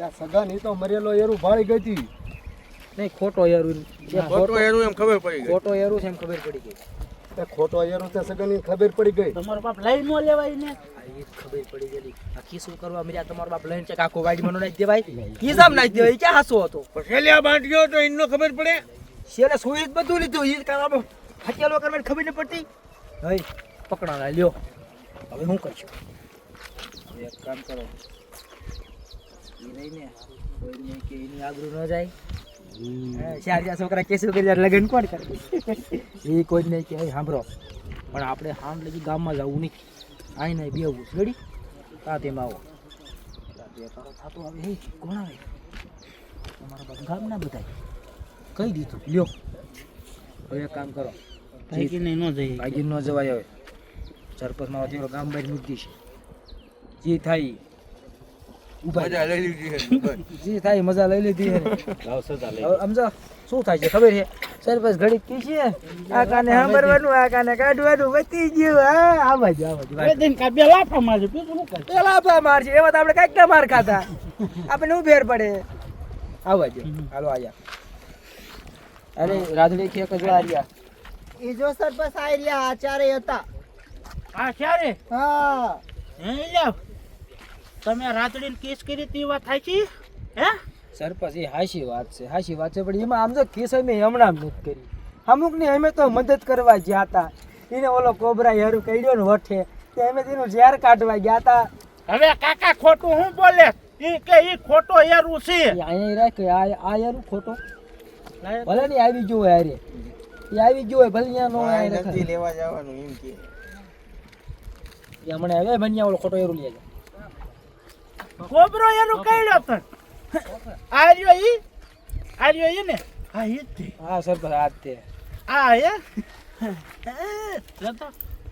યા સગા ની તો મરેલો એરું ભાળી ગઈ હતી. નહીં ખોટો એરું ખોટો એનું એમ ખબર પડી ગઈ. ખોટો એરું છે એમ ખબર પડી ગઈ. તે ખોટો એરું તે સગા ની ખબર પડી ગઈ. તમારો બાપ લઈ નો લેવાય ને એ ખબર પડી ગઈ. આ ખીસું કરવા મળ્યા તમારો બાપ લઈને છે કાકો વાડી મનો નાખી દેવાય. ખીસામ નાખી દેવાય. ક્યાં હાસો હતો? પછી આ બાંધ્યો તો એનો ખબર પડે. શેલે સુઈ જ બધું લીધું. ઈ કામ હકેલો કરવાની ખબર ન પડતી. હઈ પકડાણા લ્યો. હવે હું કરશું? હવે એક કામ કરો. ઈ લઈને કોઈને કે એની આબરૂ ન જાય. ચાર છોકરા કેસું કરી લગન કોણ કરે? એ કોઈ નહીં કે સાંભળો પણ આપણે હામ લગી ગામમાં જવું નહીં. આઈ નહીં બેવું ગડી તા તેમાં આવો થતું આવે. હે કોણ આવે? તમારા બધા ગામના બધા કહી દીધું. લ્યો હવે એક કામ કરો. ભાગી નહીં ન જઈએ. ભાગી ન જવાય. હવે સરપંચમાં અત્યારે ગામ બહાર મૂકી દઈશ. જે થાય મજા લઈ લીધી. જે થાય મજા લઈ લીધી. હવે સમજો શું થાય છે ખબર છે? સરપંચ ઘડી કી છે આ કાને સાંભળવાનું આ કાને કાઢવાનું વધી ગયું. હા આવા જ બે દિન કા બે લાફા મારજો બીજું શું કરે? પેલા આપા માર છે એમાં તો આપણે કઈક ના માર ખાતા. આપણે હું ફેર પડે. આવા જ હાલો આયા. અરે રાધડી ખેક જ આર્યા. એ જો સરપંચ આઈ રહ્યા આચાર્ય હતા. હા ક્યારે? હા હે લ્યો તમે રાતડીને કેસ કરી તી વાત થાય છે હે? સરપંચ એ હાશી વાત છે. હાશી વાત છે પણ એમાં આમ તો કેસ અમે હમણાં નથી કરી. અમુક ની અમે તો મદદ કરવા ગયા હતા. એને ઓલો કોબરા યારું કઈડ્યો ને વઠે તે અમે તેનું ઝેર કાઢવા ગયા હતા. હવે કાકા ખોટું હું બોલે? ઈ કે ઈ ખોટો એરું છે. અહીંયા રાખ આ યારું ખોટો ભલે ને આવી ગયો હોય. અરે એ આવી ગયો હોય ભલે અહીંયા નો આવે નથી લેવા જવાનું એમ કે. એ હમણાં હવે બન્યા ઓલો ખોટો યારું લઈ જાય. કોબરો એનું કઈડ્યો તન આર્યો ઈ ને? હા ઈ જ તે. હા સરપંચ આ જ તે. આ હે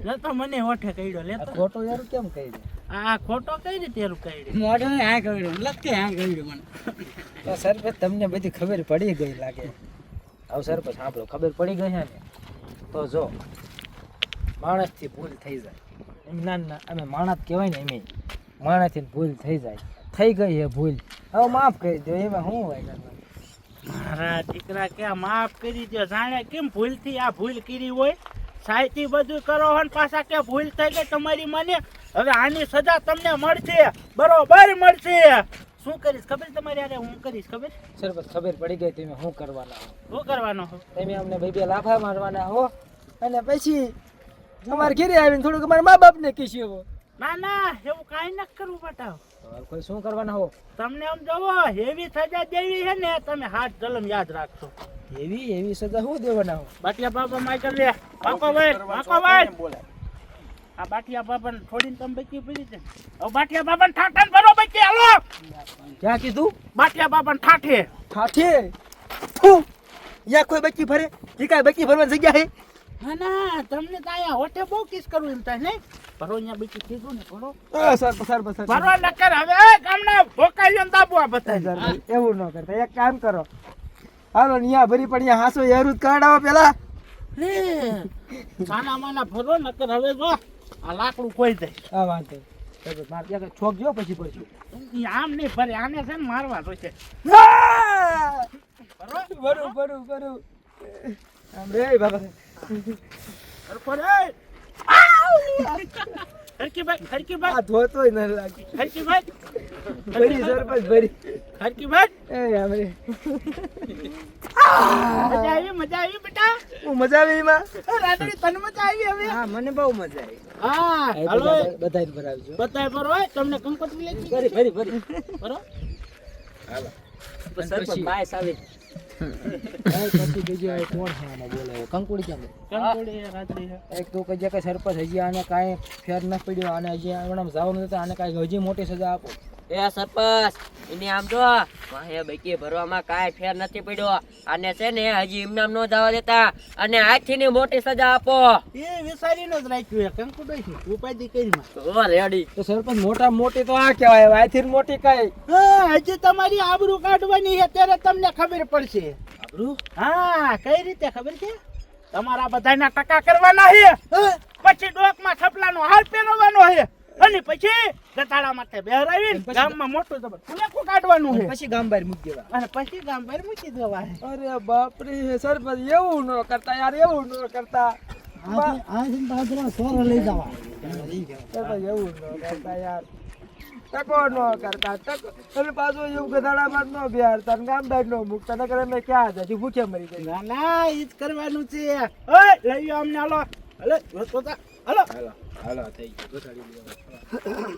લેતો મને ઓઠે કઈડ્યો આ લેતો. ખોટો યારું કેમ કહી દે? આ ખોટો કઈ રીતે એનું કઈડ્યો? મોઢે હા કર્યું લખતે હા કર્યું મને. તો સરપંચ તમને બધી ખબર પડી ગઈ લાગે. હવે સરપંચ સાંભળો ખબર પડી ગઈ છે ને તો જો માણસથી ભૂલ થઈ જાય એમ ના અમે માણસ કહેવાય ને એમ માણસથી ભૂલ થઈ જાય. થઈ ગઈ છે ભૂલ હવે માફ કરી દો. એમાં શું હોય? મારા દીકરા કે માફ કરી દો. જાણે કેમ ભૂલથી આ ભૂલ કરી હોય. સાયથી બધું કરો હો ને પાછા કે ભૂલ થઈ ગઈ તમારી મને. હવે આની સજા તમને મળશે બરોબર મળશે. શું કરીશ ખબર તમારી? અરે હું કરીશ ખબર. સરપંચ ખબર પડી ગઈ તમે શું કરવાના હો. શું કરવાનો હો? તમે અમને ભાઈ બે લાફા મારવાના હો અને પછી અમારે ઘેરે આવીને થોડુંક અમારા મા બાપને કીશું. ના ના એવું કાંઈ ન કરવું બતાવો. કોઈ શું કરવાના હો? તમને આમ જોવો એવી સજા દેવી છે ને તમે હાથ જલમ યાદ રાખશો. એવી સજા શું દેવાના હો? બાટિયા બાપા માઈકલ લે બાકો ભાઈ આ બાટિયા બાપા ને છોડીને તમે બચી પડી છે. હવે બાટિયા બાપા ને ઠાઠા ને ભરો બચી હાલો. ક્યાં કીધું? બાટિયા બાપા ને ઠાઠે ઠાઠે ફૂ યા કોઈ બચ્ચી ફરે? જે કાંઈ બચ્ચી ફરવાની જગ્યા છે? ના ના તમને તો અહીંયા હોટે બહુ કિસ કરવું એમ થાય નહીં. ભરો અહીંયા બચી કીધું ને ભરો સરપંચ ભરો નકર હવે ગામના ભોકાઈઓ ને દાબવા બતાય. એવું ન કરતા એક કામ કરો હાલો નિયા ભરી પણ અહીંયા હાસો યારું જ કાઢાવો પેલા. માના માના ભરો નકર હવે જો આ લાકડું કોઈ જાય. આ વાંધો સરપંચ માર ત્યાં છોક જો પછી પડશું. ઈ આમ નહીં ભરે આને છે ને મારવા જોઈશે. ભરું આમ રે બાબા. હરકીભાઈ આ ધોતોય ન લાગે. હરકીભાઈ ભરી સરપંચ ભરી. હરકીભાઈ એ આમ રે મજા આવી બેટા. હું મજા આવી એમાં. રાત્રે તને મજા આવી હવે? હા મને બહુ મજા આવી. હા હાલો બધાને ભરાવજો. બતાય બરો તમને કંકોત્રી લેતી ભરી બરો. સરપંચ બાયસ આવી. પછી બીજો કોણ છે આમાં બોલે? કંકુડી કેમ? કંકોત્રી રાત્રે એક તો કહીએ કે સરપંચ હજી આને કાંઈ ફેર ન પડ્યો અને હજી હમણાં જવાનું નથી. આને કાંઈ હજી મોટી સજા આપો. એ સરપંચ એને આમ જો વાહે બકી ભરવામાં કાંઈ ફેર નથી પડ્યો. આને છે ને હજી ઇમનામ નો જવા દેતા અને આજથી ની મોટી સજા આપો. એ વિચારીને જ રાખ્યું છે કંકોત્રી છે ઉપાધિ કરીમાં. ઓ રેડી. તો સરપંચ મોટા મોટી તો આ કહેવાય. આથી મોટી કાંઈ હા હજી તમારી આબરૂ કાઢવાની છે ત્યારે તમને ખબર પડશે. આબરૂ? હા કઈ રીતે ખબર છે? તમારા બધાના ટકા કરવાના છે પછી ડોકમાં થપલાનો હાર પહેરવાનો છે અને પછી ગતાડા માથે બેહરાવીને ગામમાં મોટું જબર ફુલેકું કાઢવાનું છે પછી ગામ બહાર મૂકી દેવા અને પછી ગામ બહાર મૂકી દેવા છે. અરે બાપ રે સરપંચ એવું ન કરતા યાર એવું ન કરતા સરપંચ એવું ન કરતા યાર ટકો ન કરતા ટકો અને પાછું એવું ગધાડામાં ન બિહારતા ને ગામ બહાર ન મૂકતા નકર અમે ક્યાં જતી ભૂખે મરી જાય ના ના ઈ જ કરવાનું છે. ઓય લઈ આવો અમને હાલો હાલો હાલો હાલો થઈ ગયું